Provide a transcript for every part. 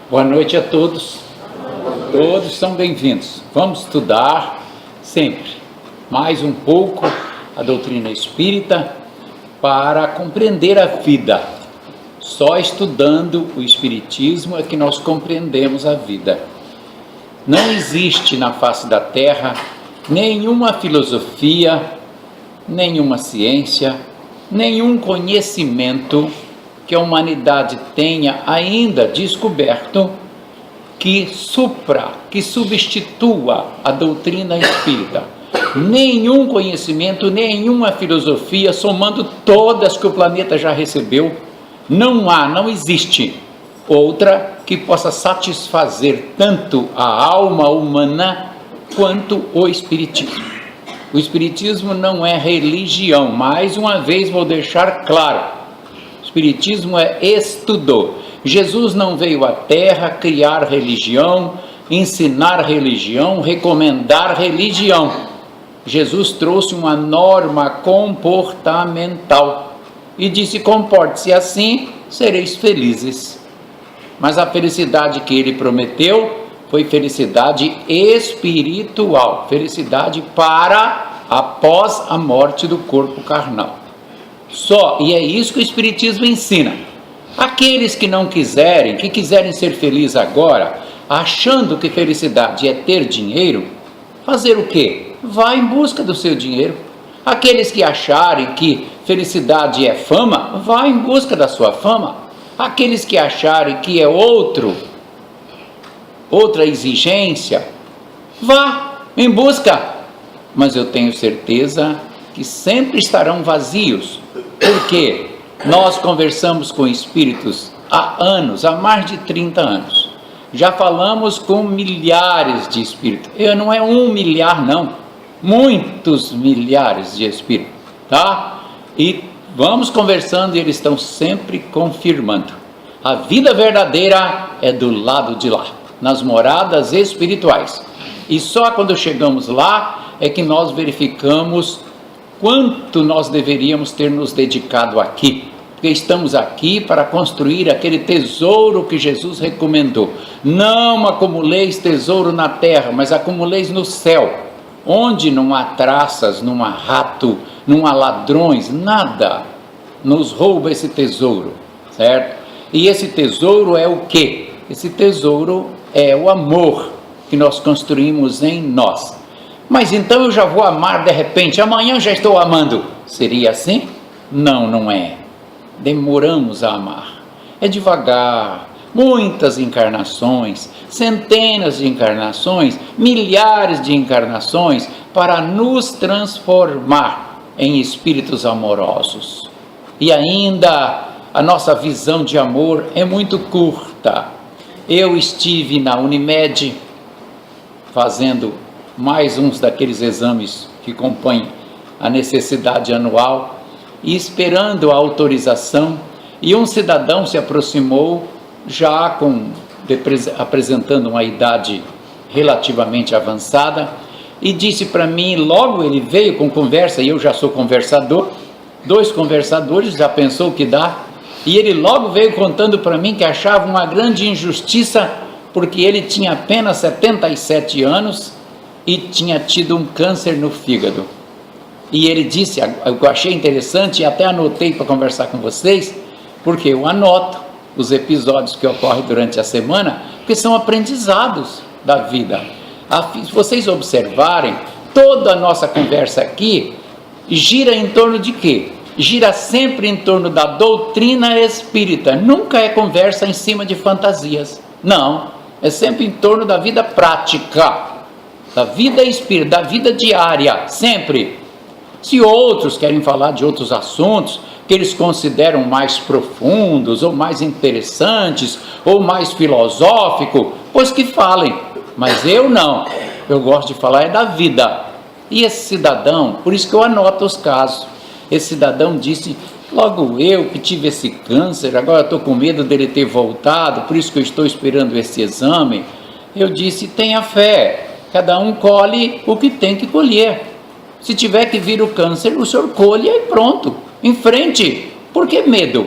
Boa noite a todos. Todos são bem-vindos. Vamos estudar sempre mais um pouco a doutrina espírita para compreender a vida. Só estudando o espiritismo é que nós compreendemos a vida. Não existe na face da terra nenhuma filosofia, nenhuma ciência, nenhum conhecimento que a humanidade tenha ainda descoberto que substitua a doutrina espírita. Nenhum conhecimento, nenhuma filosofia, somando todas que o planeta já recebeu, não existe outra que possa satisfazer tanto a alma humana quanto o espiritismo. O espiritismo não é religião, mais uma vez vou deixar claro. O espiritismo é estudo. Jesus não veio à terra criar religião, ensinar religião, recomendar religião. Jesus trouxe uma norma comportamental e disse: comporte-se assim, sereis felizes. Mas a felicidade que ele prometeu foi felicidade espiritual, felicidade para após a morte do corpo carnal. Só, e é isso que o espiritismo ensina. Aqueles que não quiserem, que quiserem ser felizes agora, achando que felicidade é ter dinheiro, fazer o quê? Vá em busca do seu dinheiro. Aqueles que acharem que felicidade é fama, vá em busca da sua fama. Aqueles que acharem que é outra exigência, vá em busca. Mas eu tenho certeza que sempre estarão vazios, porque nós conversamos com espíritos há anos, há mais de 30 anos. Já falamos com milhares de espíritos. Não é 1 milhar, não. Muitos milhares de espíritos, tá? E vamos conversando e eles estão sempre confirmando. A vida verdadeira é do lado de lá, nas moradas espirituais. E só quando chegamos lá é que nós verificamos quanto nós deveríamos ter nos dedicado aqui. Porque estamos aqui para construir aquele tesouro que Jesus recomendou. Não acumuleis tesouro na terra, mas acumuleis no céu, onde não há traças, não há rato, não há ladrões, nada nos rouba esse tesouro, certo? E esse tesouro é o quê? Esse tesouro é o amor que nós construímos em nós. Mas então eu já vou amar de repente, amanhã já estou amando. Seria assim? Não, não é. Demoramos a amar. É devagar, muitas encarnações, centenas de encarnações, milhares de encarnações, para nos transformar em espíritos amorosos. E ainda a nossa visão de amor é muito curta. Eu estive na Unimed fazendo mais uns daqueles exames que compõem a necessidade anual e esperando a autorização, e um cidadão se aproximou já apresentando uma idade relativamente avançada e disse para mim, logo ele veio com conversa, e eu já sou conversador, 2 conversadores, já pensou o que dá, e ele logo veio contando para mim que achava uma grande injustiça porque ele tinha apenas 77 anos e tinha tido um câncer no fígado. E ele disse, eu achei interessante e até anotei para conversar com vocês, porque eu anoto os episódios que ocorrem durante a semana, porque são aprendizados da vida. Se vocês observarem, toda a nossa conversa aqui gira em torno de quê? Gira sempre em torno da doutrina espírita, nunca é conversa em cima de fantasias, não, é sempre em torno da vida prática, da vida espírita, da vida diária, sempre. Se outros querem falar de outros assuntos que eles consideram mais profundos, ou mais interessantes, ou mais filosóficos, pois que falem, mas eu não, eu gosto de falar da vida. E esse cidadão, por isso que eu anoto os casos, esse cidadão disse, logo eu que tive esse câncer, agora estou com medo dele ter voltado, por isso que eu estou esperando esse exame. Eu disse, tenha fé, cada um colhe o que tem que colher. Se tiver que vir o câncer, o senhor colhe e pronto, em frente. Por que medo?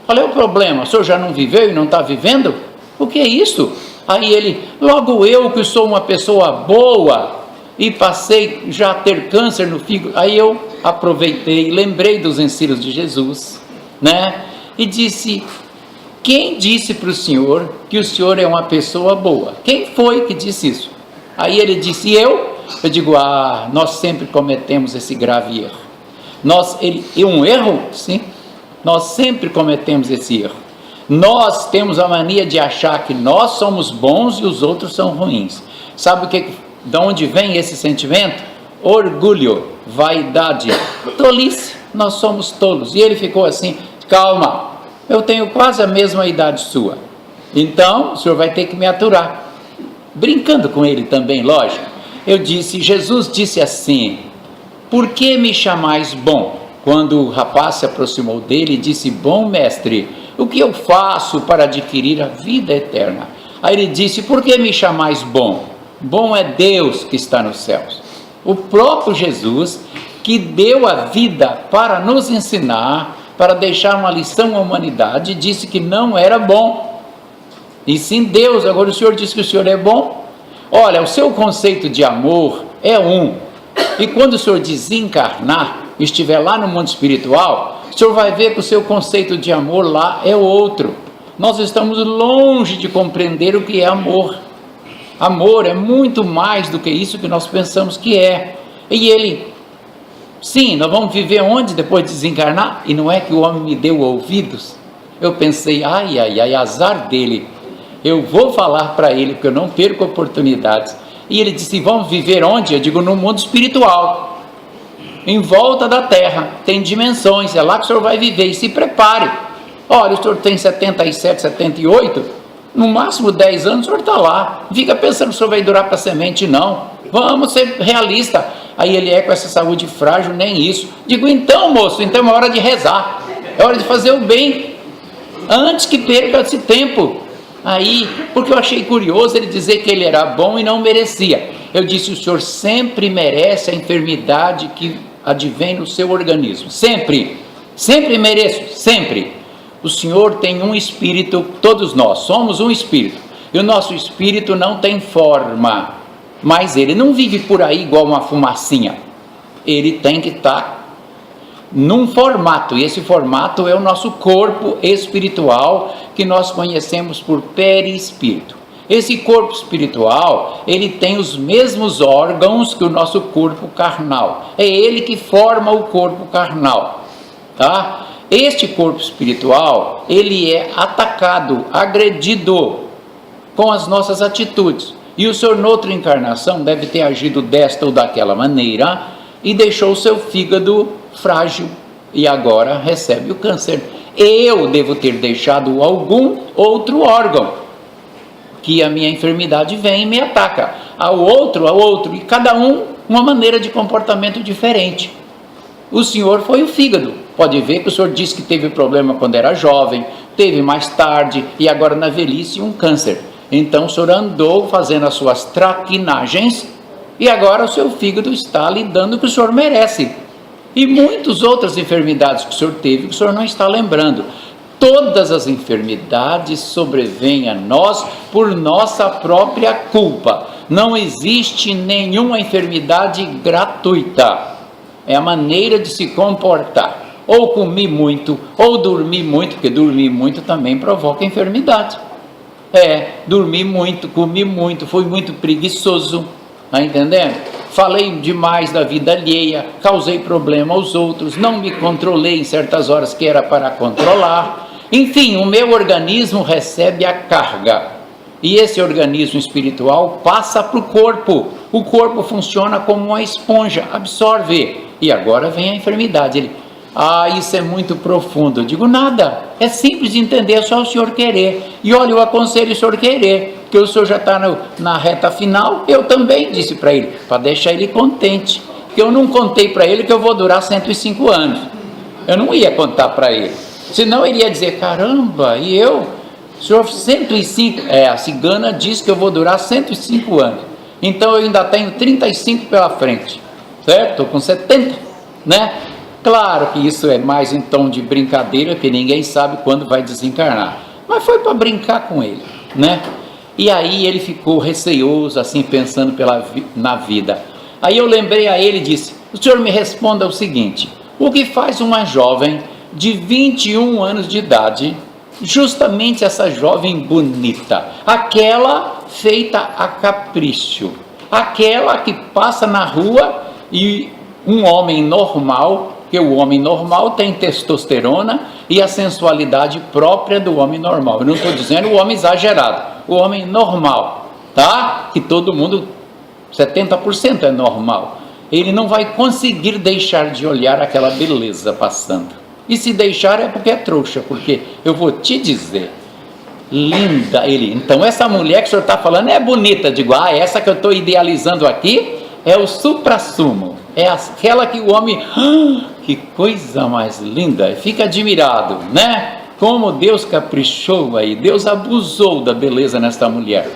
Qual é o problema? O senhor já não viveu e não está vivendo? O que é isso? Aí ele, logo eu que sou uma pessoa boa e passei já a ter câncer no fígado. Aí eu aproveitei, lembrei dos ensinos de Jesus, né? E disse, quem disse para o senhor que o senhor é uma pessoa boa? Quem foi que disse isso? Aí ele disse, eu digo, nós sempre cometemos esse grave erro. Um erro? Sim, nós sempre cometemos esse erro. Nós temos a mania de achar que nós somos bons e os outros são ruins. Sabe de onde vem esse sentimento? Orgulho, vaidade, tolice. Nós somos tolos. E ele ficou assim, calma, eu tenho quase a mesma idade sua, então o senhor vai ter que me aturar. Brincando com ele também, lógico. Eu disse, Jesus disse assim, por que me chamais bom? Quando o rapaz se aproximou dele e disse, bom mestre, o que eu faço para adquirir a vida eterna? Aí ele disse, por que me chamais bom? Bom é Deus que está nos céus. O próprio Jesus que deu a vida para nos ensinar, para deixar uma lição à humanidade, disse que não era bom. E sim Deus. Agora o senhor diz que o senhor é bom? Olha, o seu conceito de amor é um. E quando o senhor desencarnar, estiver lá no mundo espiritual, o senhor vai ver que o seu conceito de amor lá é outro. Nós estamos longe de compreender o que é amor. Amor é muito mais do que isso que nós pensamos que é. E ele, sim, nós vamos viver onde depois de desencarnar? E não é que o homem me deu ouvidos? Eu pensei, ai, azar dele. Eu vou falar para ele, porque eu não perco oportunidades. E ele disse, vamos viver onde? Eu digo, no mundo espiritual. Em volta da terra, tem dimensões, é lá que o senhor vai viver, e se prepare. Olha, o senhor tem 77, 78, no máximo 10 anos o senhor está lá. Não fica pensando que o senhor vai durar para a semente, não. Vamos ser realistas. Aí ele com essa saúde frágil, nem isso. Digo, então moço, então é hora de rezar, é hora de fazer o bem, antes que perca esse tempo. Aí, porque eu achei curioso ele dizer que ele era bom e não merecia. Eu disse, o senhor sempre merece a enfermidade que advém no seu organismo, sempre mereço, sempre. O senhor tem um espírito, todos nós somos um espírito, e o nosso espírito não tem forma, mas ele não vive por aí igual uma fumacinha, ele tem que estar num formato, e esse formato é o nosso corpo espiritual, que nós conhecemos por perispírito. Esse corpo espiritual, ele tem os mesmos órgãos que o nosso corpo carnal, é ele que forma o corpo carnal, tá? Este corpo espiritual, ele é atacado, agredido com as nossas atitudes, e o senhor noutra encarnação deve ter agido desta ou daquela maneira, e deixou o seu fígado frágil, e agora recebe o câncer. Eu devo ter deixado algum outro órgão, que a minha enfermidade vem e me ataca, ao outro, e cada um uma maneira de comportamento diferente. O senhor foi o fígado, pode ver que o senhor disse que teve problema quando era jovem, teve mais tarde, e agora na velhice um câncer. Então o senhor andou fazendo as suas traquinagens, e agora o seu fígado está lhe dando o que o senhor merece. E muitas outras enfermidades que o senhor teve, que o senhor não está lembrando. Todas as enfermidades sobrevêm a nós por nossa própria culpa. Não existe nenhuma enfermidade gratuita. É a maneira de se comportar. Ou comi muito, ou dormi muito, porque dormir muito também provoca enfermidade. Dormi muito, comi muito, fui muito preguiçoso, tá entendendo? Falei demais da vida alheia, causei problema aos outros, não me controlei em certas horas que era para controlar. Enfim, o meu organismo recebe a carga, e esse organismo espiritual passa para o corpo. O corpo funciona como uma esponja, absorve, e agora vem a enfermidade. Isso é muito profundo. Eu digo, nada, é simples de entender, é só o senhor querer. E olha, eu aconselho o senhor querer, porque o senhor já está na reta final. Eu também disse para ele, para deixar ele contente, que eu não contei para ele que eu vou durar 105 anos. Eu não ia contar para ele, senão ele ia dizer, caramba, e eu? O senhor 105, a cigana diz que eu vou durar 105 anos, então eu ainda tenho 35 pela frente, certo? Estou com 70, né? Claro que isso é mais em tom de brincadeira, que ninguém sabe quando vai desencarnar, mas foi para brincar com ele. né? E aí ele ficou receoso, assim, pensando na vida. Aí eu lembrei a ele e disse: o senhor me responda o seguinte: o que faz uma jovem de 21 anos de idade, justamente essa jovem bonita, aquela feita a capricho, aquela que passa na rua e um homem normal, porque o homem normal tem testosterona e a sensualidade própria do homem normal. Eu não estou dizendo o homem exagerado, o homem normal, tá? Que todo mundo, 70% é normal. Ele não vai conseguir deixar de olhar aquela beleza passando. E se deixar é porque é trouxa, porque eu vou te dizer, linda ele. Então essa mulher que o senhor está falando é bonita. Digo, essa que eu estou idealizando aqui é o suprassumo. É aquela que o homem, que coisa mais linda, fica admirado, né? Como Deus caprichou aí, Deus abusou da beleza nesta mulher.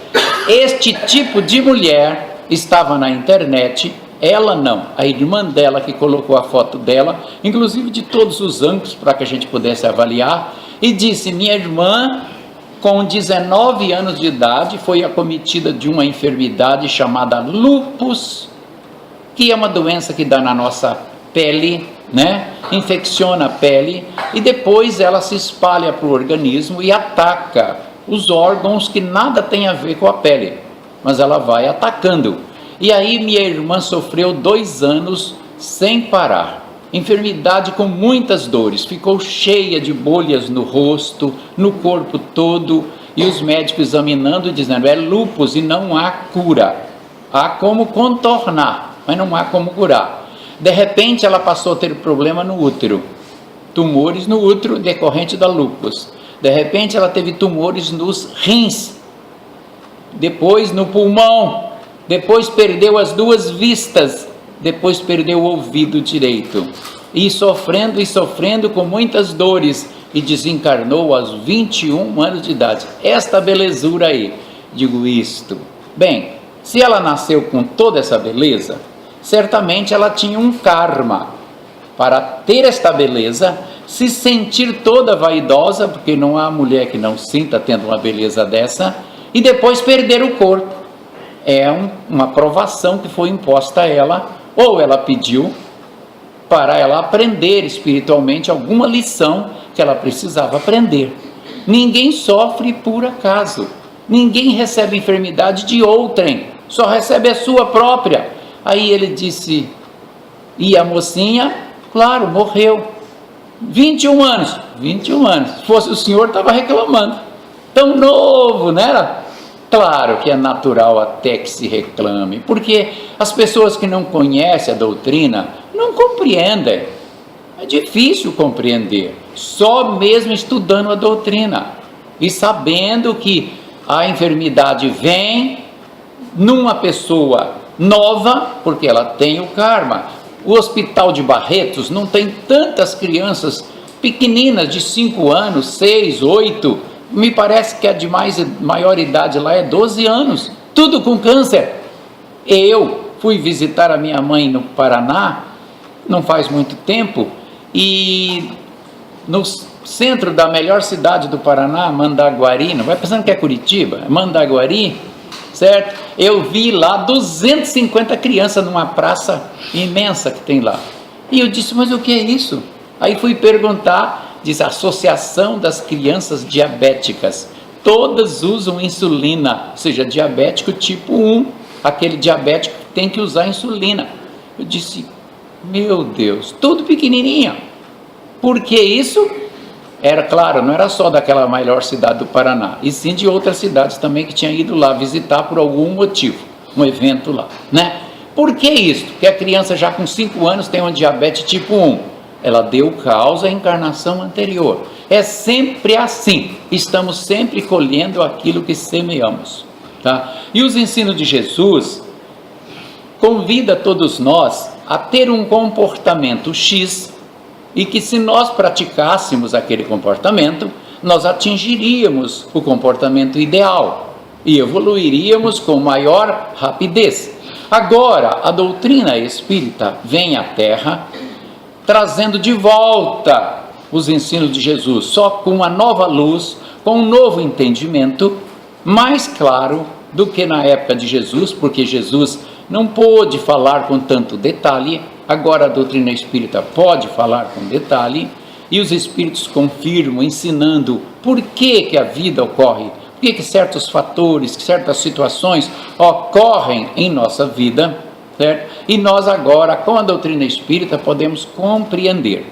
Este tipo de mulher estava na internet. Ela não, a irmã dela que colocou a foto dela, inclusive de todos os ângulos para que a gente pudesse avaliar, e disse: minha irmã, com 19 anos de idade, foi acometida de uma enfermidade chamada lúpus, que é uma doença que dá na nossa pele, né? Infecciona a pele e depois ela se espalha para o organismo e ataca os órgãos que nada tem a ver com a pele, mas ela vai atacando. E aí minha irmã sofreu 2 anos sem parar, enfermidade com muitas dores, ficou cheia de bolhas no rosto, no corpo todo, e os médicos examinando e dizendo: é lúpus e não há cura, há como contornar, mas não há como curar. De repente ela passou a ter problema no útero, tumores no útero decorrente da lúpus. De repente ela teve tumores nos rins, depois no pulmão, depois perdeu as 2 vistas, depois perdeu o ouvido direito, e sofrendo com muitas dores, e desencarnou aos 21 anos de idade. Esta belezura aí, digo isto, bem, se ela nasceu com toda essa beleza, certamente ela tinha um karma para ter esta beleza, se sentir toda vaidosa, porque não há mulher que não sinta tendo uma beleza dessa, e depois perder o corpo. É uma provação que foi imposta a ela, ou ela pediu para ela aprender espiritualmente alguma lição que ela precisava aprender. Ninguém sofre por acaso, ninguém recebe enfermidade de outrem, só recebe a sua própria. Aí ele disse, e a mocinha, claro, morreu, 21 anos, se fosse o senhor estava reclamando, tão novo, não era? Claro que é natural até que se reclame, porque as pessoas que não conhecem a doutrina não compreendem, é difícil compreender, só mesmo estudando a doutrina e sabendo que a enfermidade vem numa pessoa nova, porque ela tem o karma. O Hospital de Barretos não tem tantas crianças pequeninas de 5 anos, 6, 8, me parece que a de maior idade lá é 12 anos, tudo com câncer. Eu fui visitar a minha mãe no Paraná, não faz muito tempo, e no centro da melhor cidade do Paraná, Mandaguari, não vai pensando que é Curitiba, é Mandaguari, certo? Eu vi lá 250 crianças numa praça imensa que tem lá, e eu disse, mas o que é isso? Aí fui perguntar, diz a Associação das Crianças Diabéticas, todas usam insulina, ou seja, diabético tipo 1, aquele diabético que tem que usar insulina. Eu disse, meu Deus, tudo pequenininho. Por que isso? Era claro, não era só daquela maior cidade do Paraná, e sim de outras cidades também que tinham ido lá visitar por algum motivo, um evento lá, né? Por que isso? Porque a criança já com 5 anos tem um diabetes tipo 1. Ela deu causa à encarnação anterior. É sempre assim. Estamos sempre colhendo aquilo que semeamos, tá? E os ensinos de Jesus convida todos nós a ter um comportamento X, e que se nós praticássemos aquele comportamento, nós atingiríamos o comportamento ideal e evoluiríamos com maior rapidez. Agora, a doutrina espírita vem à Terra trazendo de volta os ensinos de Jesus, só com uma nova luz, com um novo entendimento, mais claro do que na época de Jesus, porque Jesus não pôde falar com tanto detalhe. Agora a doutrina espírita pode falar com detalhe, e os espíritos confirmam, ensinando por que a vida ocorre, por que certos fatores, que certas situações ocorrem em nossa vida, certo? E nós agora, com a doutrina espírita, podemos compreender.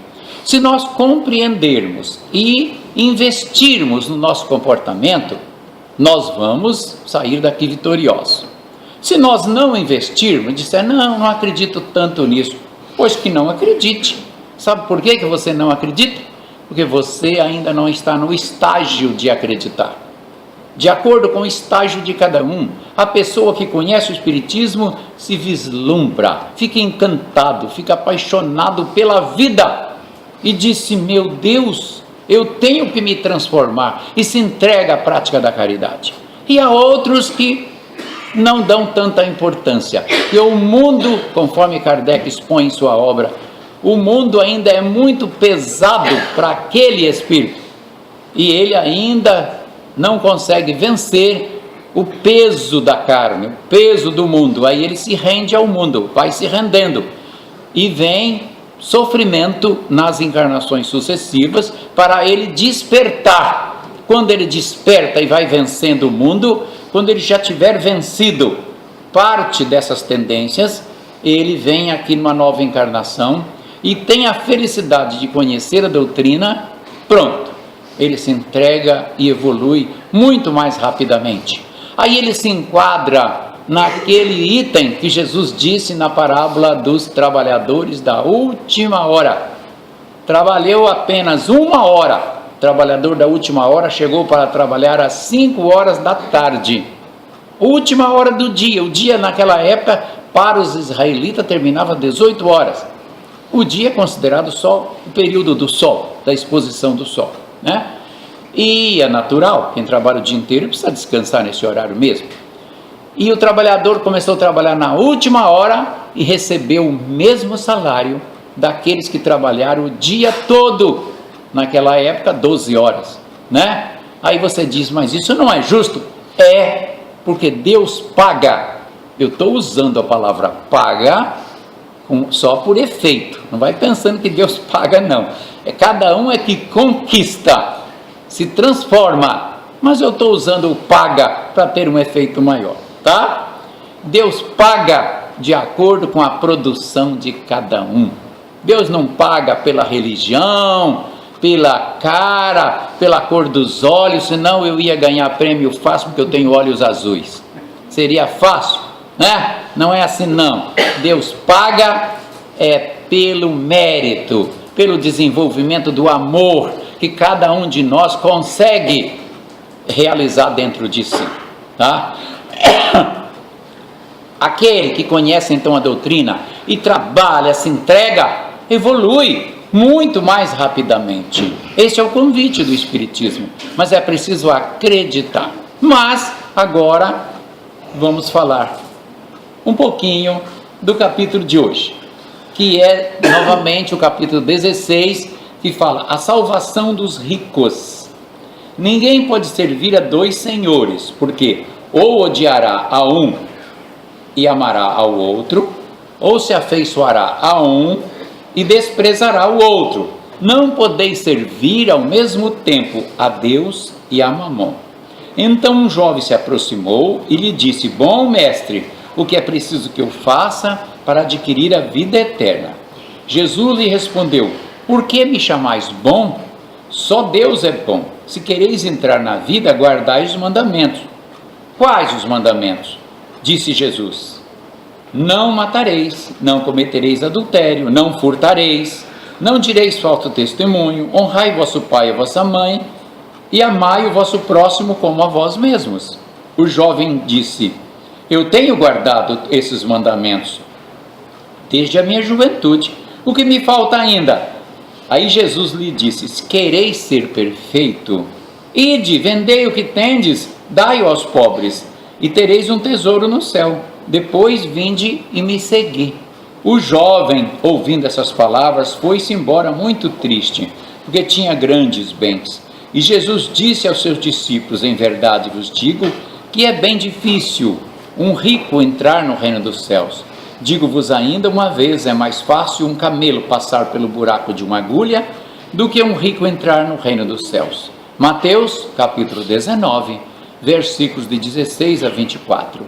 Se nós compreendermos e investirmos no nosso comportamento, nós vamos sair daqui vitoriosos. Se nós não investirmos, disser, não acredito tanto nisso, pois que não acredite. Sabe por que você não acredita? Porque você ainda não está no estágio de acreditar. De acordo com o estágio de cada um, a pessoa que conhece o Espiritismo se vislumbra, fica encantado, fica apaixonado pela vida e disse, meu Deus, eu tenho que me transformar, e se entrega à prática da caridade. E há outros que não dão tanta importância, e o mundo, conforme Kardec expõe em sua obra, o mundo ainda é muito pesado para aquele espírito, e ele ainda não consegue vencer o peso da carne, o peso do mundo. Aí ele se rende ao mundo, vai se rendendo, e vem sofrimento nas encarnações sucessivas para ele despertar. Quando ele desperta e vai vencendo o mundo, quando ele já tiver vencido parte dessas tendências, ele vem aqui numa nova encarnação e tem a felicidade de conhecer a doutrina, pronto, ele se entrega e evolui muito mais rapidamente. Aí ele se enquadra naquele item que Jesus disse na parábola dos trabalhadores da última hora. Trabalhou apenas 1 hora. O trabalhador da última hora chegou para trabalhar às 5 horas da tarde. Última hora do dia. O dia naquela época, para os israelitas, terminava às 18 horas. O dia é considerado só o período do sol, da exposição do sol, né? E é natural, quem trabalha o dia inteiro precisa descansar nesse horário mesmo. E o trabalhador começou a trabalhar na última hora e recebeu o mesmo salário daqueles que trabalharam o dia todo, naquela época 12 horas, né? Aí você diz, mas isso não é justo? É, porque Deus paga. Eu estou usando a palavra paga só por efeito, não vai pensando que Deus paga, não. Cada um é que conquista, se transforma, mas eu estou usando o paga para ter um efeito maior, tá? Deus paga de acordo com a produção de cada um. Deus não paga pela religião, pela cara, pela cor dos olhos, senão eu ia ganhar prêmio fácil porque eu tenho olhos azuis. Seria fácil, né? Não é assim não. Deus paga pelo mérito, pelo desenvolvimento do amor que cada um de nós consegue realizar dentro de si, tá? Aquele que conhece então a doutrina e trabalha, se entrega, evolui muito mais rapidamente. Esse é o convite do Espiritismo, mas é preciso acreditar. Mas agora vamos falar um pouquinho do capítulo de hoje, que é novamente o capítulo 16, que fala a salvação dos ricos. Ninguém pode servir a 2 senhores, porque ou odiará a um e amará ao outro, ou se afeiçoará a um e desprezará o outro. Não podeis servir ao mesmo tempo a Deus e a Mamon. Então um jovem se aproximou e lhe disse, bom mestre, o que é preciso que eu faça para adquirir a vida eterna? Jesus lhe respondeu, por que me chamais bom? Só Deus é bom. Se quereis entrar na vida, guardai os mandamentos. Quais os mandamentos? Disse Jesus, não matareis, não cometereis adultério, não furtareis, não direis falso testemunho, honrai vosso pai e vossa mãe, e amai o vosso próximo como a vós mesmos. O jovem disse, eu tenho guardado esses mandamentos desde a minha juventude, o que me falta ainda? Aí Jesus lhe disse, se quereis ser perfeito, ide, vendei o que tendes, dai-o aos pobres, e tereis um tesouro no céu. Depois vinde e me segui. O jovem, ouvindo essas palavras, foi-se embora muito triste, porque tinha grandes bens. E Jesus disse aos seus discípulos, em verdade vos digo, que é bem difícil um rico entrar no reino dos céus. Digo-vos ainda uma vez, é mais fácil um camelo passar pelo buraco de uma agulha do que um rico entrar no reino dos céus. Mateus, capítulo 19, versículos de 16 a 24.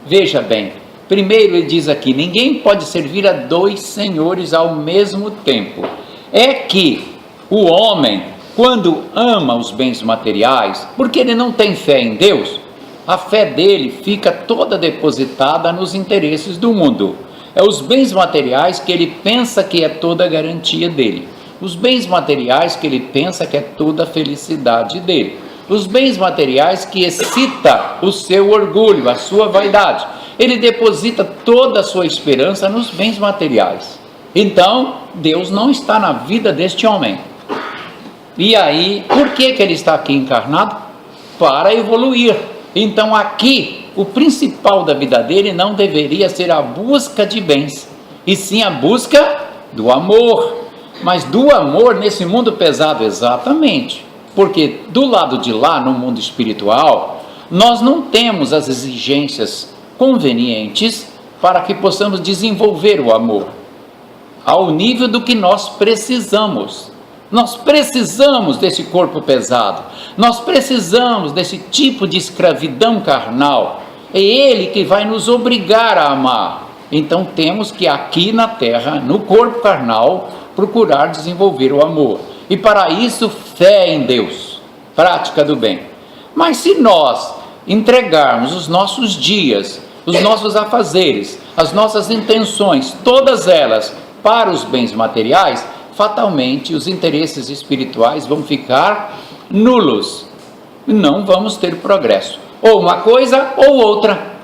Veja bem, primeiro ele diz aqui, ninguém pode servir a dois senhores ao mesmo tempo. É que o homem, quando ama os bens materiais, porque ele não tem fé em Deus, a fé dele fica toda depositada nos interesses do mundo. É os bens materiais que ele pensa que é toda a garantia dele. Os bens materiais que ele pensa que é toda a felicidade dele. Os bens materiais que excita o seu orgulho, a sua vaidade. Ele deposita toda a sua esperança nos bens materiais. Então, Deus não está na vida deste homem. E aí, por que ele está aqui encarnado? Para evoluir. Então aqui, o principal da vida dele não deveria ser a busca de bens, e sim a busca do amor. Mas do amor nesse mundo pesado, exatamente. Porque do lado de lá, no mundo espiritual, nós não temos as exigências convenientes para que possamos desenvolver o amor ao nível do que nós precisamos. Nós precisamos desse corpo pesado, nós precisamos desse tipo de escravidão carnal. É ele que vai nos obrigar a amar. Então temos que aqui na terra, no corpo carnal, procurar desenvolver o amor. E para isso, fé em Deus, prática do bem. Mas se nós entregarmos os nossos dias, os nossos afazeres, as nossas intenções, todas elas para os bens materiais, fatalmente os interesses espirituais vão ficar nulos. Não vamos ter progresso. Ou uma coisa ou outra.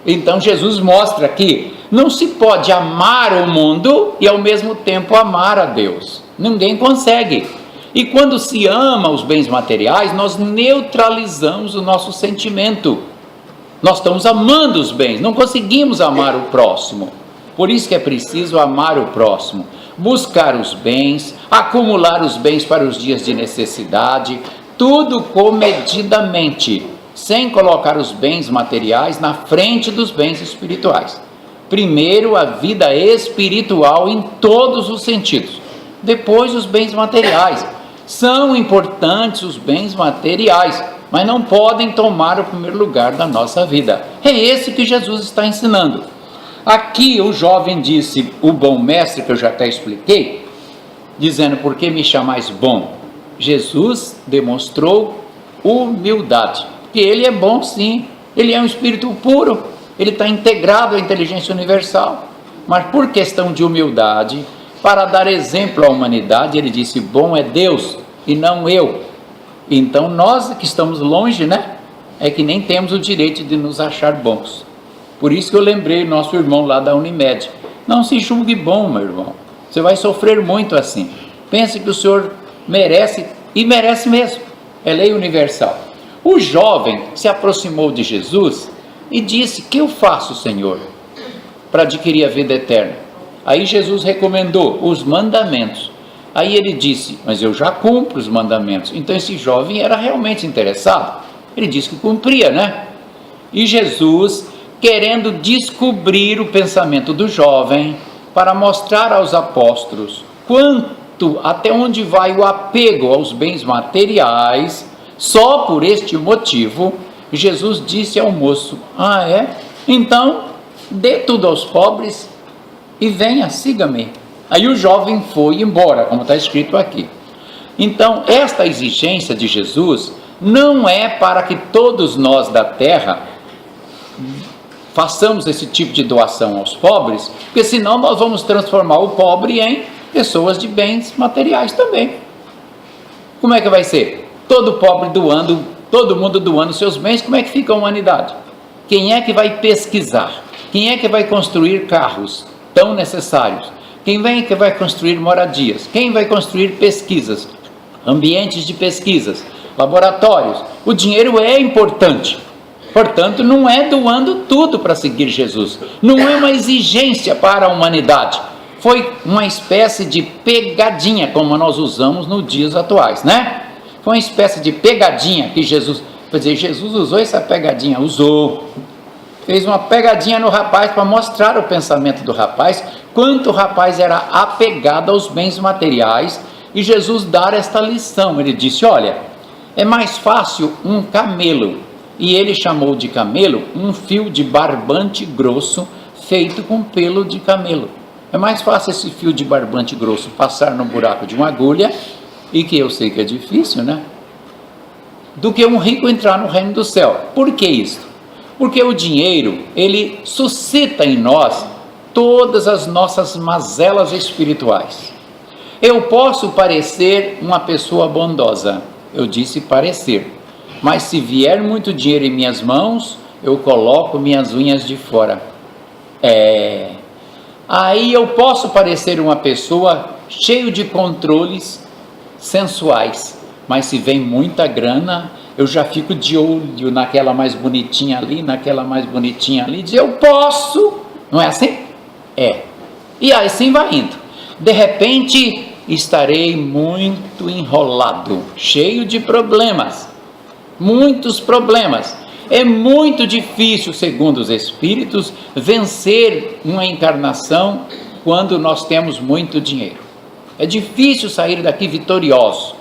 Então Jesus mostra que não se pode amar o mundo e ao mesmo tempo amar a Deus. Ninguém consegue. E quando se ama os bens materiais, nós neutralizamos o nosso sentimento. Nós estamos amando os bens, não conseguimos amar o próximo. Por isso que é preciso amar o próximo, buscar os bens, acumular os bens para os dias de necessidade, tudo comedidamente, sem colocar os bens materiais na frente dos bens espirituais. Primeiro a vida espiritual em todos os sentidos, depois os bens materiais. São importantes os bens materiais, mas não podem tomar o primeiro lugar da nossa vida. É esse que Jesus está ensinando. Aqui o jovem disse, o bom mestre, que eu já até expliquei, dizendo, por que me chamais bom? Jesus demonstrou humildade, que ele é bom sim, ele é um espírito puro, ele está integrado à inteligência universal, mas por questão de humildade, para dar exemplo à humanidade, ele disse, bom é Deus e não eu. Então nós que estamos longe, né, é que nem temos o direito de nos achar bons. Por isso que eu lembrei nosso irmão lá da Unimed. Não se julgue bom, meu irmão. Você vai sofrer muito assim. Pense que o senhor merece, e merece mesmo. É lei universal. O jovem se aproximou de Jesus e disse, que eu faço, Senhor, para adquirir a vida eterna? Aí Jesus recomendou os mandamentos. Aí ele disse, mas eu já cumpro os mandamentos. Então esse jovem era realmente interessado. Ele disse que cumpria, né? E Jesus, querendo descobrir o pensamento do jovem, para mostrar aos apóstolos até onde vai o apego aos bens materiais, só por este motivo, Jesus disse ao moço, então dê tudo aos pobres e venha, siga-me. Aí o jovem foi embora, como está escrito aqui. Então esta exigência de Jesus não é para que todos nós da terra façamos esse tipo de doação aos pobres, porque senão nós vamos transformar o pobre em pessoas de bens materiais também. Como é que vai ser? Todo pobre doando, todo mundo doando seus bens, como é que fica a humanidade? Quem é que vai pesquisar? Quem é que vai construir carros tão necessários? Quem é que vai construir moradias? Quem vai construir pesquisas, ambientes de pesquisas, laboratórios? O dinheiro é importante. Portanto, não é doando tudo para seguir Jesus. Não é uma exigência para a humanidade. Foi uma espécie de pegadinha, como nós usamos nos dias atuais, né? Foi uma espécie de pegadinha que Jesus Quer dizer, Jesus usou essa pegadinha, usou. Fez uma pegadinha no rapaz para mostrar o pensamento do rapaz, quanto o rapaz era apegado aos bens materiais, e Jesus dar esta lição. Ele disse: olha, é mais fácil um camelo, e ele chamou de camelo um fio de barbante grosso feito com pelo de camelo. É mais fácil esse fio de barbante grosso passar no buraco de uma agulha, e que eu sei que é difícil, né? Do que um rico entrar no reino do céu. Por que isso? Porque o dinheiro, ele suscita em nós todas as nossas mazelas espirituais. Eu posso parecer uma pessoa bondosa, eu disse parecer, mas se vier muito dinheiro em minhas mãos, eu coloco minhas unhas de fora. Aí eu posso parecer uma pessoa cheio de controles sensuais, mas se vem muita grana, eu já fico de olho naquela mais bonitinha ali, naquela mais bonitinha ali, dizer, eu posso, não é assim? E assim vai indo. De repente, estarei muito enrolado, cheio de problemas, muitos problemas. É muito difícil, segundo os Espíritos, vencer uma encarnação quando nós temos muito dinheiro. É difícil sair daqui vitorioso.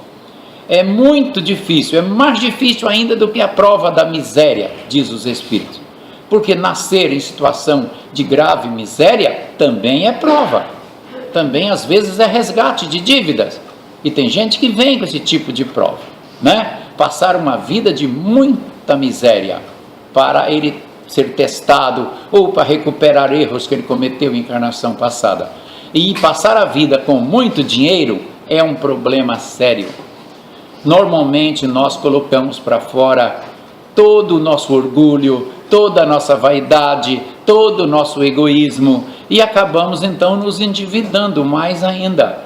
É muito difícil, é mais difícil ainda do que a prova da miséria, diz os Espíritos. Porque nascer em situação de grave miséria também é prova. Também às vezes é resgate de dívidas. E tem gente que vem com esse tipo de prova, né? Passar uma vida de muita miséria para ele ser testado ou para recuperar erros que ele cometeu em encarnação passada. E passar a vida com muito dinheiro é um problema sério. Normalmente nós colocamos para fora todo o nosso orgulho, toda a nossa vaidade, todo o nosso egoísmo e acabamos então nos endividando mais ainda.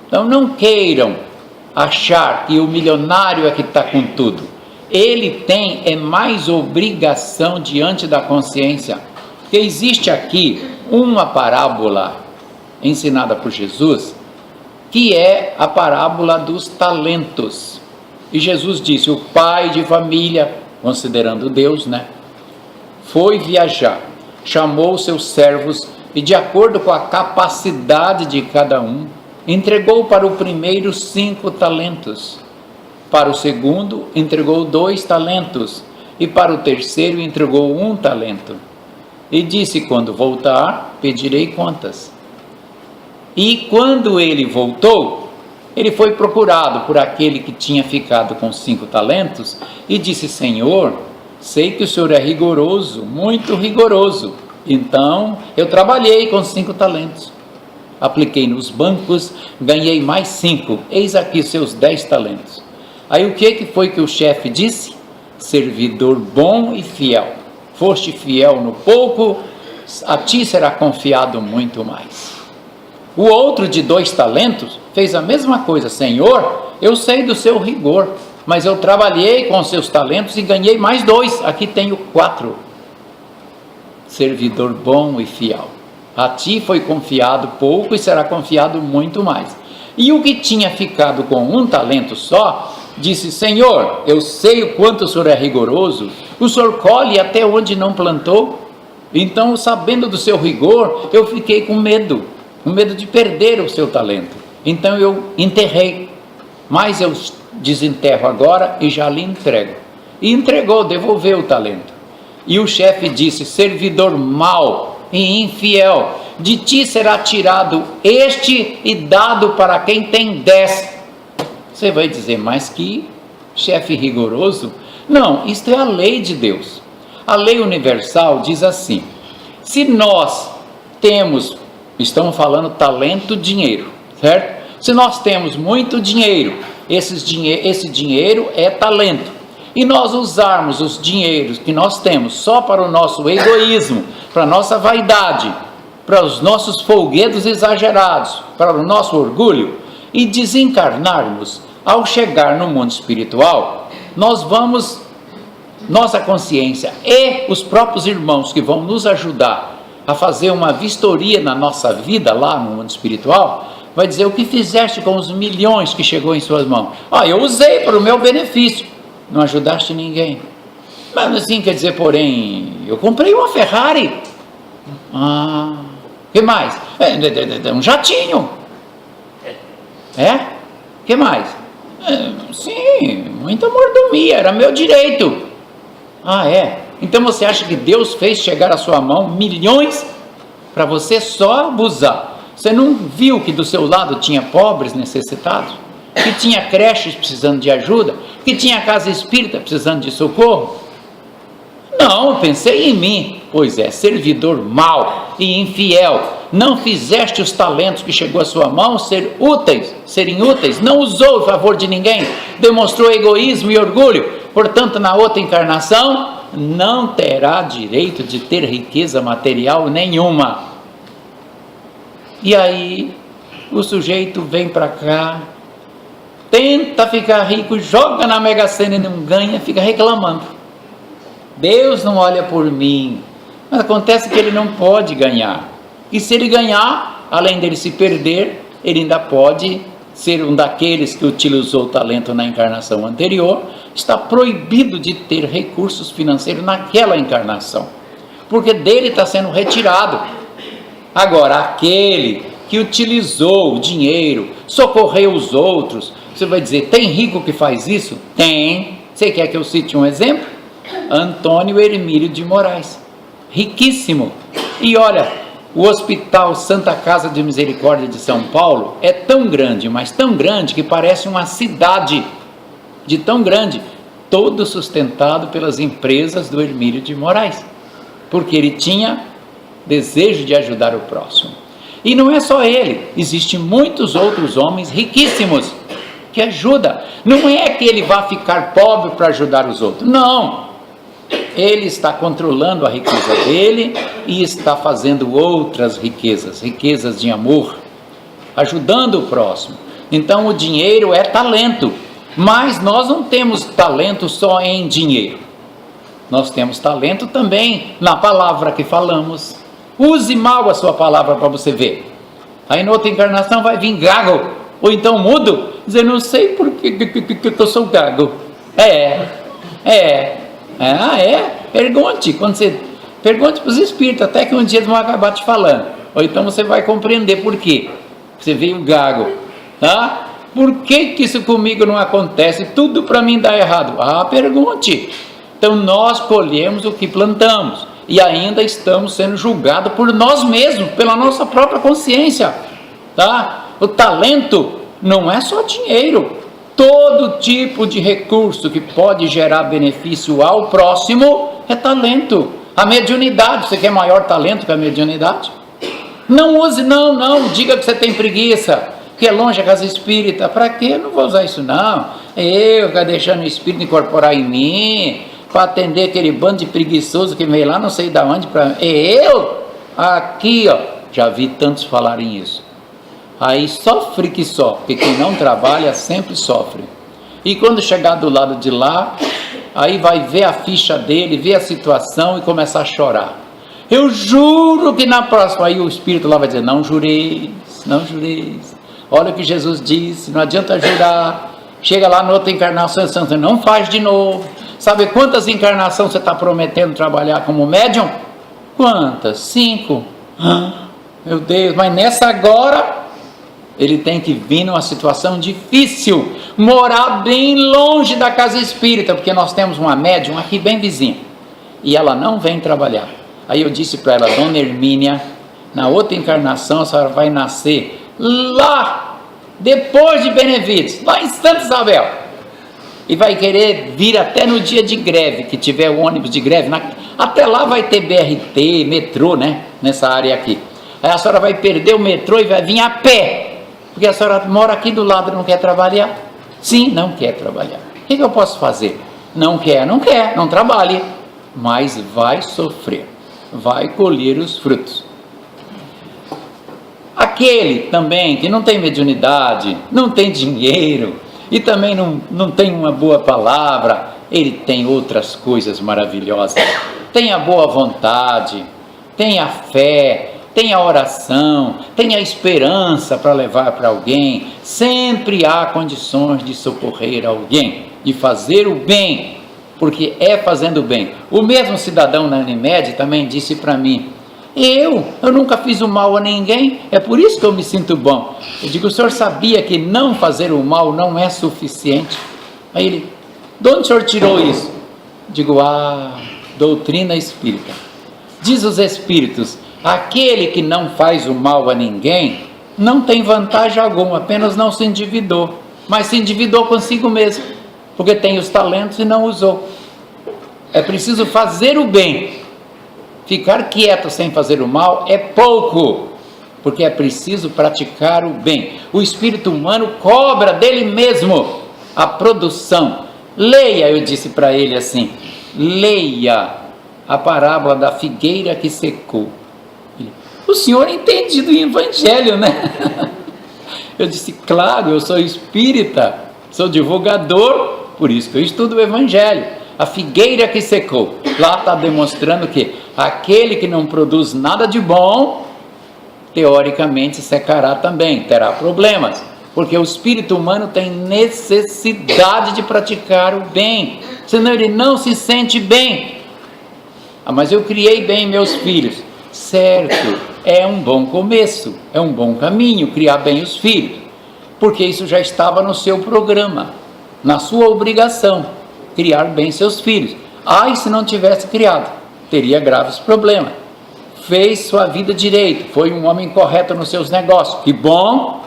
Então não queiram achar que o milionário é que está com tudo. Ele tem mais obrigação diante da consciência. Porque existe aqui uma parábola ensinada por Jesus, que é a parábola dos talentos. E Jesus disse, o pai de família, considerando Deus, né, foi viajar, chamou seus servos e, de acordo com a capacidade de cada um, entregou para o primeiro 5 talentos, para o segundo entregou 2 talentos e para o terceiro entregou 1 talento. E disse, quando voltar, pedirei contas. E quando ele voltou, ele foi procurado por aquele que tinha ficado com 5 talentos e disse, Senhor, sei que o Senhor é rigoroso, muito rigoroso. Então, eu trabalhei com 5 talentos. Apliquei nos bancos, ganhei mais 5. Eis aqui seus 10 talentos. Aí o que foi que o chefe disse? Servidor bom e fiel. Foste fiel no pouco, a ti será confiado muito mais. O outro de 2 talentos fez a mesma coisa. Senhor, eu sei do seu rigor, mas eu trabalhei com seus talentos e ganhei mais 2. Aqui tenho 4. Servidor bom e fiel. A ti foi confiado pouco e será confiado muito mais. E o que tinha ficado com 1 talento só, disse, Senhor, eu sei o quanto o Senhor é rigoroso, o Senhor colhe até onde não plantou. Então, sabendo do seu rigor, eu fiquei com medo de perder o seu talento. Então eu enterrei, mas eu desenterro agora e já lhe entrego. E entregou, devolveu o talento. E o chefe disse, servidor mau e infiel, de ti será tirado este e dado para quem tem 10. Você vai dizer, mas que chefe rigoroso? Não, isto é a lei de Deus. A lei universal diz assim, se nós temos, estamos falando talento, dinheiro, certo? Se nós temos muito dinheiro, esse dinheiro é talento, e nós usarmos os dinheiros que nós temos só para o nosso egoísmo, para a nossa vaidade, para os nossos folguedos exagerados, para o nosso orgulho, e desencarnarmos, ao chegar no mundo espiritual, nossa consciência e os próprios irmãos que vão nos ajudar a fazer uma vistoria na nossa vida lá no mundo espiritual, vai dizer, o que fizeste com os milhões que chegou em suas mãos? Eu usei para o meu benefício, não ajudaste ninguém. Mas assim, quer dizer, porém, eu comprei uma Ferrari. Ah, que mais? Um jatinho. Que mais? Sim, muita mordomia, era meu direito. Ah, então você acha que Deus fez chegar à sua mão milhões para você só abusar? Você não viu que do seu lado tinha pobres necessitados? Que tinha creches precisando de ajuda? Que tinha casa espírita precisando de socorro? Não, eu pensei em mim. Pois é, servidor mau e infiel, não fizeste os talentos que chegou à sua mão serem úteis, não usou em favor de ninguém, demonstrou egoísmo e orgulho, portanto na outra encarnação não terá direito de ter riqueza material nenhuma. E aí o sujeito vem para cá, tenta ficar rico, joga na Mega Sena e não ganha, fica reclamando. Deus não olha por mim. Mas acontece que ele não pode ganhar. E se ele ganhar, além dele se perder, ele ainda pode ser um daqueles que utilizou o talento na encarnação anterior, está proibido de ter recursos financeiros naquela encarnação, porque dele está sendo retirado. Agora, aquele que utilizou o dinheiro, socorreu os outros, você vai dizer, tem rico que faz isso? Tem. Você quer que eu cite um exemplo? Antônio Hermílio de Moraes, riquíssimo. E olha, o Hospital Santa Casa de Misericórdia de São Paulo é tão grande, mas tão grande, que parece uma cidade de tão grande, todo sustentado pelas empresas do Hermílio de Moraes, porque ele tinha desejo de ajudar o próximo. E não é só ele, existem muitos outros homens riquíssimos que ajudam. Não é que ele vá ficar pobre para ajudar os outros, não. Ele está controlando a riqueza dele e está fazendo outras riquezas de amor, ajudando o próximo. Então o dinheiro é talento, mas nós não temos talento só em dinheiro, nós temos talento também na palavra que falamos. Use mal a sua palavra para você ver. Aí na outra encarnação vai vir gago, ou então mudo, dizer, não sei por que eu sou gago. Pergunte para os espíritos, até que um dia eles vão acabar te falando, ou então você vai compreender por quê você veio gago, tá? Por que isso comigo não acontece? Tudo para mim dá errado. Pergunte. Então nós colhemos o que plantamos e ainda estamos sendo julgados por nós mesmos, pela nossa própria consciência, tá? O talento não é só dinheiro. Todo tipo de recurso que pode gerar benefício ao próximo é talento. A mediunidade, você quer maior talento que a mediunidade? Não use, não diga que você tem preguiça, que é longe a casa espírita. Para quê? Eu não vou usar isso não. Eu ficar deixando o espírito incorporar em mim, para atender aquele bando de preguiçoso que veio lá não sei de onde. Aqui, já vi tantos falarem isso. Aí sofre que só, porque quem não trabalha sempre sofre. E quando chegar do lado de lá, aí vai ver a ficha dele, ver a situação e começar a chorar. Eu juro que na próxima, aí o Espírito lá vai dizer, não jureis. Olha o que Jesus disse, não adianta jurar. Chega lá na outra encarnação, você não faz de novo. Sabe quantas encarnações você está prometendo trabalhar como médium? Quantas? 5. Meu Deus, mas nessa agora... ele tem que vir numa situação difícil, morar bem longe da casa espírita, porque nós temos uma médium aqui bem vizinha, e ela não vem trabalhar. Aí eu disse para ela, Dona Hermínia, na outra encarnação a senhora vai nascer lá, depois de Benevides, lá em Santa Isabel, e vai querer vir até no dia de greve, que tiver o ônibus de greve, até lá vai ter BRT, metrô, né, nessa área aqui. Aí a senhora vai perder o metrô e vai vir a pé, porque a senhora mora aqui do lado e não quer trabalhar? Sim, não quer trabalhar. O que eu posso fazer? Não quer, não trabalhe, mas vai sofrer, vai colher os frutos. Aquele também que não tem mediunidade, não tem dinheiro e também não tem uma boa palavra, ele tem outras coisas maravilhosas. Tem a boa vontade, tem a fé, tem a oração, tem a esperança para levar para alguém, sempre há condições de socorrer alguém. de fazer o bem, porque é fazendo o bem. O mesmo cidadão na Unimed também disse para mim: eu nunca fiz o mal a ninguém, é por isso que eu me sinto bom. Eu digo: o senhor sabia que não fazer o mal não é suficiente? Aí ele: de onde o senhor tirou isso? Digo: doutrina espírita. Diz os espíritos: aquele que não faz o mal a ninguém não tem vantagem alguma, apenas não se endividou, mas se endividou consigo mesmo, porque tem os talentos e não usou. É preciso fazer o bem. Ficar quieto sem fazer o mal é pouco, porque é preciso praticar o bem. O espírito humano cobra dele mesmo a produção. Leia, eu disse para ele assim, leia a parábola da figueira que secou. O senhor é entendido em evangelho, né? Eu disse: claro, eu sou espírita, sou divulgador, por isso que eu estudo o evangelho. A figueira que secou, lá está demonstrando que aquele que não produz nada de bom, teoricamente secará também, terá problemas, porque o espírito humano tem necessidade de praticar o bem, senão ele não se sente bem. Mas eu criei bem meus filhos. Certo, é um bom começo, é um bom caminho criar bem os filhos, porque isso já estava no seu programa, na sua obrigação, criar bem seus filhos. E se não tivesse criado, teria graves problemas. Fez sua vida direito, foi um homem correto nos seus negócios, que bom,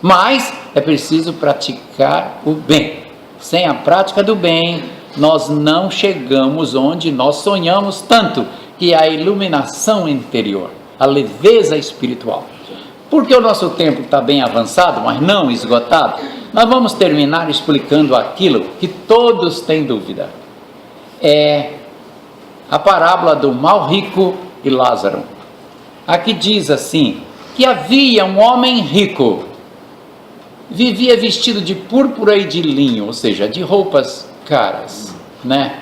mas é preciso praticar o bem. Sem a prática do bem, nós não chegamos onde nós sonhamos tanto, que é a iluminação interior, a leveza espiritual. Porque o nosso tempo está bem avançado, mas não esgotado, nós vamos terminar explicando aquilo que todos têm dúvida. É a parábola do mal rico e Lázaro. Aqui diz assim, que havia um homem rico, vivia vestido de púrpura e de linho, ou seja, de roupas caras, né?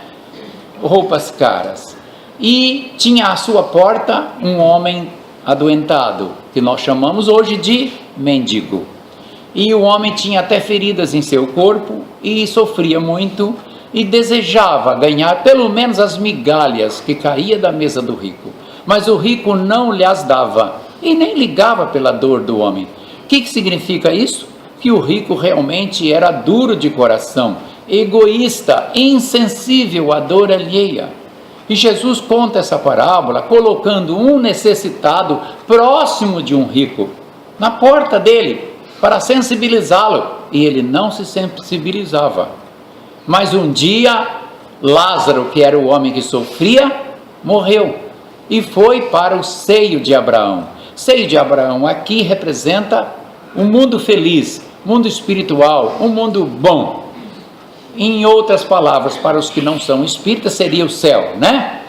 Roupas caras. E tinha à sua porta um homem adoentado, que nós chamamos hoje de mendigo. E o homem tinha até feridas em seu corpo e sofria muito e desejava ganhar pelo menos as migalhas que caía da mesa do rico. Mas o rico não lhe as dava e nem ligava pela dor do homem. O que significa isso? Que o rico realmente era duro de coração, egoísta, insensível à dor alheia. E Jesus conta essa parábola colocando um necessitado próximo de um rico, na porta dele, para sensibilizá-lo, e ele não se sensibilizava. Mas um dia, Lázaro, que era o homem que sofria, morreu, e foi para o seio de Abraão. Seio de Abraão aqui representa um mundo feliz, mundo espiritual, um mundo bom. Em outras palavras, para os que não são espíritas, seria o céu, né?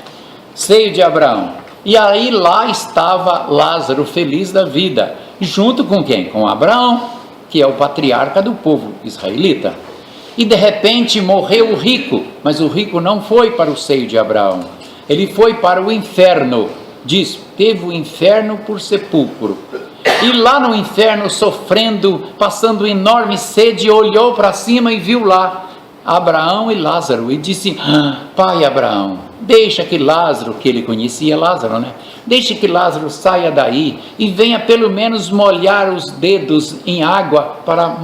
Seio de Abraão. E aí lá estava Lázaro, feliz da vida, junto com quem? Com Abraão, que é o patriarca do povo israelita. E de repente morreu o rico, mas o rico não foi para o seio de Abraão, ele foi para o inferno. Diz, teve o inferno por sepulcro. E lá no inferno, sofrendo, passando enorme sede, olhou para cima e viu lá Abraão e Lázaro, e disse: pai Abraão, deixa que Lázaro, que ele conhecia Lázaro, né? Deixa que Lázaro saia daí e venha pelo menos molhar os dedos em água para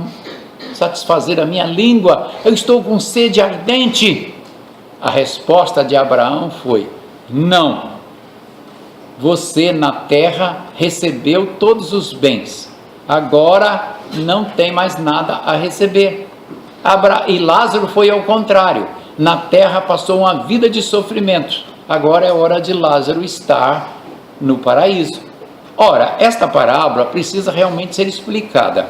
satisfazer a minha língua, eu estou com sede ardente. A resposta de Abraão foi: não, você na terra recebeu todos os bens, agora não tem mais nada a receber. E Lázaro foi ao contrário, na terra passou uma vida de sofrimento, agora é hora de Lázaro estar no paraíso. Ora, esta parábola precisa realmente ser explicada.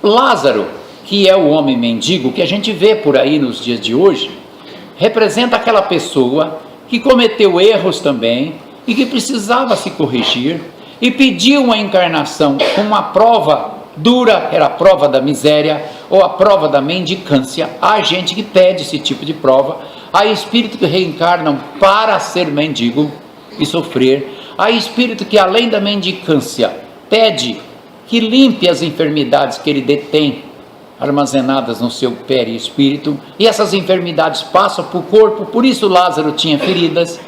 Lázaro, que é o homem mendigo que a gente vê por aí nos dias de hoje, representa aquela pessoa que cometeu erros também e que precisava se corrigir e pediu uma encarnação com uma prova dura, era a prova da miséria ou a prova da mendicância. Há gente que pede esse tipo de prova, há espíritos que reencarnam para ser mendigo e sofrer, há espírito que além da mendicância pede que limpe as enfermidades que ele detém armazenadas no seu perispírito, e essas enfermidades passam para o corpo, por isso Lázaro tinha feridas.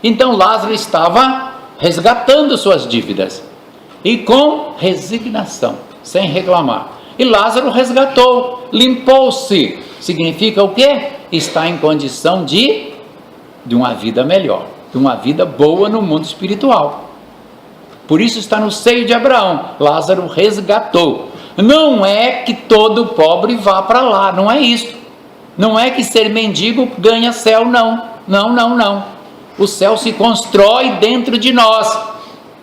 Então Lázaro estava resgatando suas dívidas, e com resignação, sem reclamar. E Lázaro resgatou, limpou-se. Significa o quê? Está em condição de uma vida melhor, de uma vida boa no mundo espiritual. Por isso está no seio de Abraão. Lázaro resgatou. Não é que todo pobre vá para lá, não é isso. Não é que ser mendigo ganha céu, não. Não. O céu se constrói dentro de nós.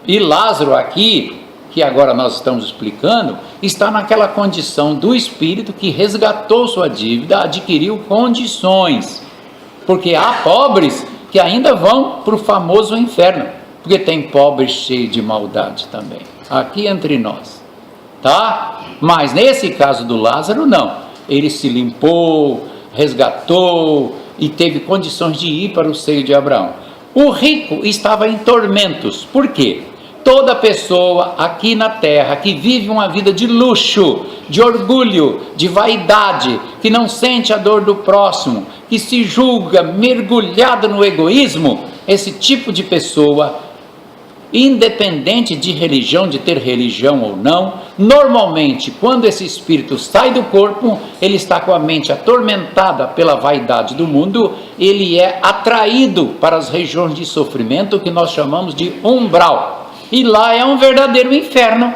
E Lázaro aqui, que agora nós estamos explicando, está naquela condição do espírito que resgatou sua dívida, adquiriu condições. Porque há pobres que ainda vão para o famoso inferno, porque tem pobres cheios de maldade também, aqui entre nós, tá? Mas nesse caso do Lázaro, não. Ele se limpou, resgatou e teve condições de ir para o seio de Abraão. O rico estava em tormentos. Por quê? Toda pessoa aqui na terra que vive uma vida de luxo, de orgulho, de vaidade, que não sente a dor do próximo, que se julga mergulhado no egoísmo, esse tipo de pessoa, independente de religião, de ter religião ou não, normalmente quando esse espírito sai do corpo, ele está com a mente atormentada pela vaidade do mundo, ele é atraído para as regiões de sofrimento que nós chamamos de umbral. E lá é um verdadeiro inferno.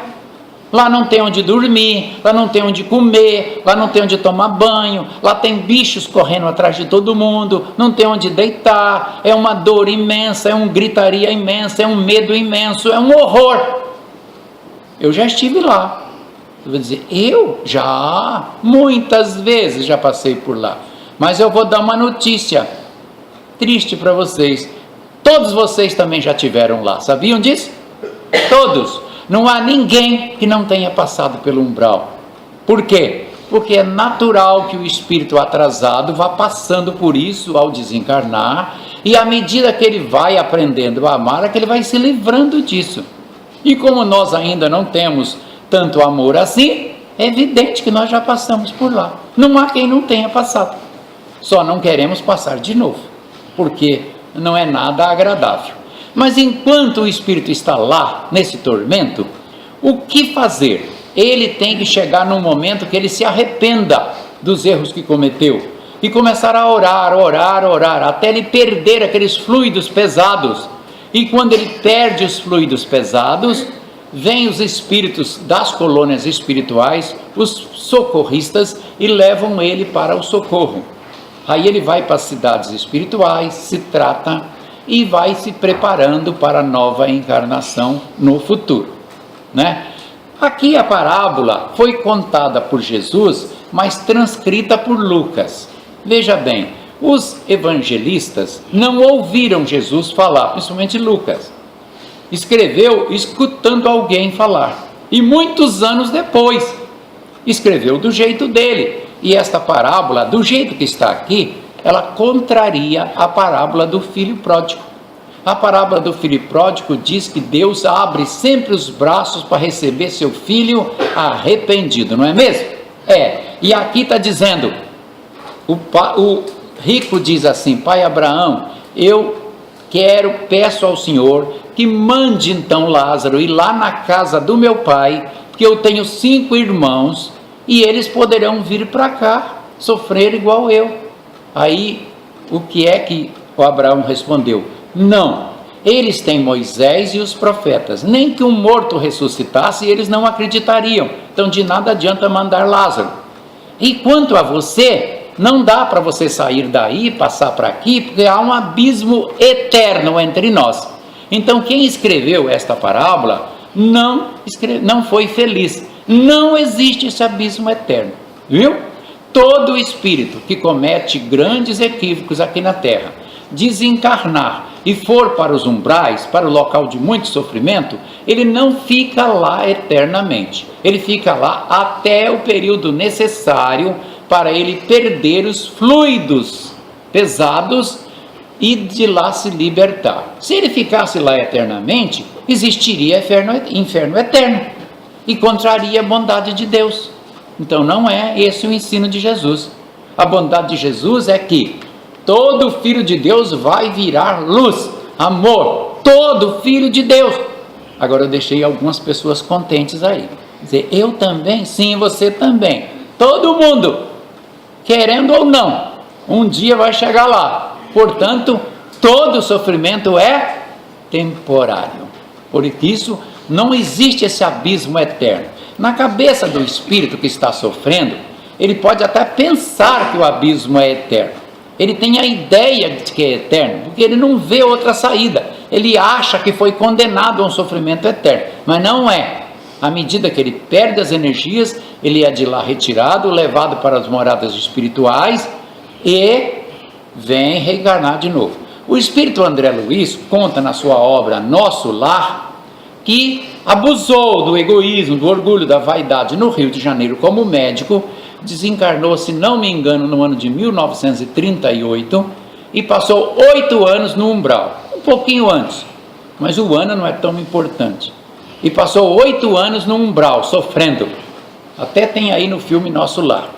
Lá não tem onde dormir, lá não tem onde comer, lá não tem onde tomar banho, lá tem bichos correndo atrás de todo mundo, não tem onde deitar, é uma dor imensa, é uma gritaria imensa, é um medo imenso, é um horror. Eu já estive lá. Eu vou dizer, muitas vezes já passei por lá. Mas eu vou dar uma notícia triste para vocês. Todos vocês também já tiveram lá, sabiam disso? Todos. Não há ninguém que não tenha passado pelo umbral. Por quê? Porque é natural que o espírito atrasado vá passando por isso ao desencarnar, e à medida que ele vai aprendendo a amar, é que ele vai se livrando disso. E como nós ainda não temos tanto amor assim, é evidente que nós já passamos por lá. Não há quem não tenha passado. Só não queremos passar de novo, porque não é nada agradável. Mas enquanto o espírito está lá, nesse tormento, o que fazer? Ele tem que chegar num momento que ele se arrependa dos erros que cometeu e começar a orar, até ele perder aqueles fluidos pesados. E quando ele perde os fluidos pesados, vêm os espíritos das colônias espirituais, os socorristas, e levam ele para o socorro. Aí ele vai para as cidades espirituais, se trata e vai se preparando para a nova encarnação no futuro, né? Aqui a parábola foi contada por Jesus, mas transcrita por Lucas. Veja bem, os evangelistas não ouviram Jesus falar, principalmente Lucas. Escreveu escutando alguém falar, e muitos anos depois escreveu do jeito dele. E esta parábola, do jeito que está aqui, ela contraria a parábola do filho pródigo. A parábola do filho pródigo diz que Deus abre sempre os braços para receber seu filho arrependido, não é mesmo? E aqui está dizendo, o rico diz assim, pai Abraão, peço ao Senhor que mande então Lázaro ir lá na casa do meu pai, porque eu tenho 5 irmãos, e eles poderão vir para cá, sofrer igual eu. Aí, o que é que o Abraão respondeu? Não, eles têm Moisés e os profetas, nem que um morto ressuscitasse, eles não acreditariam, então de nada adianta mandar Lázaro. E quanto a você, não dá para você sair daí e passar para aqui, porque há um abismo eterno entre nós. Então quem escreveu esta parábola não foi feliz, não existe esse abismo eterno, viu? Todo espírito que comete grandes equívocos aqui na terra, desencarnar e for para os umbrais, para o local de muito sofrimento, ele não fica lá eternamente, ele fica lá até o período necessário para ele perder os fluidos pesados e de lá se libertar. Se ele ficasse lá eternamente, existiria inferno eterno e contraria a bondade de Deus. Então não é esse o ensino de Jesus. A bondade de Jesus é que todo filho de Deus vai virar luz, amor, todo filho de Deus. Agora eu deixei algumas pessoas contentes aí. Dizer, eu também? Sim, você também. Todo mundo, querendo ou não, um dia vai chegar lá. Portanto, todo sofrimento é temporário. Por isso, não existe esse abismo eterno. Na cabeça do espírito que está sofrendo, ele pode até pensar que o abismo é eterno. Ele tem a ideia de que é eterno, porque ele não vê outra saída. Ele acha que foi condenado a um sofrimento eterno, mas não é. À medida que ele perde as energias, ele é de lá retirado, levado para as moradas espirituais e vem reencarnar de novo. O espírito André Luiz conta na sua obra Nosso Lar que abusou do egoísmo, do orgulho, da vaidade no Rio de Janeiro como médico, desencarnou, se não me engano, no ano de 1938 e passou 8 anos no umbral, um pouquinho antes, mas o ano não é tão importante. E passou 8 anos no umbral, sofrendo. Até tem aí no filme Nosso Lar.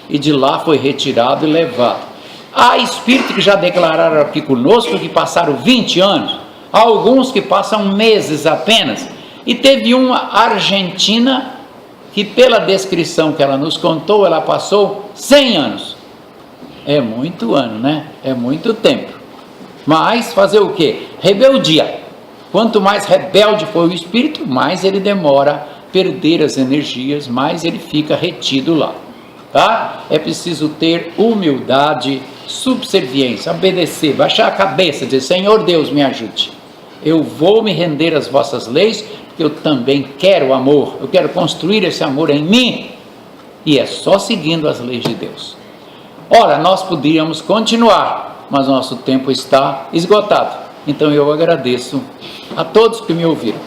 E de lá foi retirado e levado. Há espíritos que já declararam aqui conosco que passaram 20 anos. Há alguns que passam meses apenas. E teve uma argentina que, pela descrição que ela nos contou, ela passou 100 anos. É muito ano, né? É muito tempo. Mas fazer o quê? Rebeldia. Quanto mais rebelde for o espírito, mais ele demora a perder as energias, mais ele fica retido lá, tá? É preciso ter humildade, subserviência, obedecer, baixar a cabeça, dizer, Senhor Deus, me ajude. Eu vou me render às vossas leis, porque eu também quero amor, eu quero construir esse amor em mim, e é só seguindo as leis de Deus. Ora, nós poderíamos continuar, mas nosso tempo está esgotado. Então eu agradeço a todos que me ouviram.